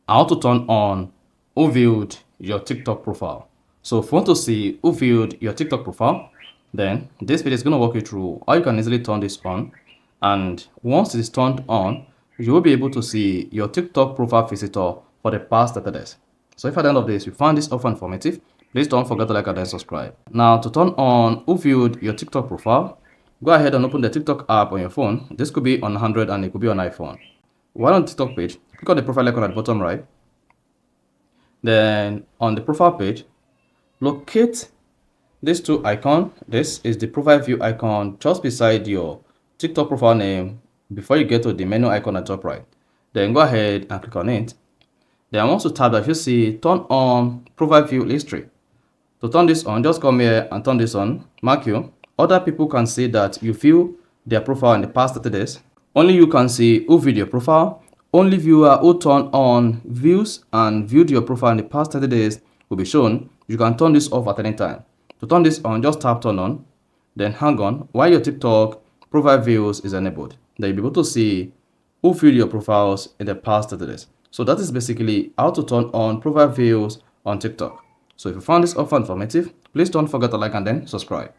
how to turn on who viewed your TikTok profile. So if you want to see who viewed your TikTok profile, then this video is going to walk you through how you can easily turn this on. And once it is turned on, you will be able to see your TikTok profile visitor for the past 30 days. So if at the end of this you find this offer informative, please don't forget to like and then subscribe. Now to turn on who viewed your TikTok profile, go ahead and open the TikTok app on your phone. This could be on Android and it could be on iPhone. While on the TikTok page, click on the profile icon at the bottom right. Then on the profile page, locate these two icons. This is the profile view icon just beside your TikTok profile name before you get to the menu icon at the top right. Then go ahead and click on it. Then once you tap that, you see turn on profile view history. To turn this on, just come here and turn this on. Mark you. Other people can see that you view their profile in the past 30 days. Only you can see who viewed your profile. Only viewer who turned on views and viewed your profile in the past 30 days will be shown. You can turn this off at any time. To turn this on, just tap turn on. Then hang on while your TikTok profile views is enabled. Then you'll be able to see who viewed your profiles in the past 30 days. So that is basically how to turn on profile views on TikTok. So if you found this offer informative, please don't forget to like and then subscribe.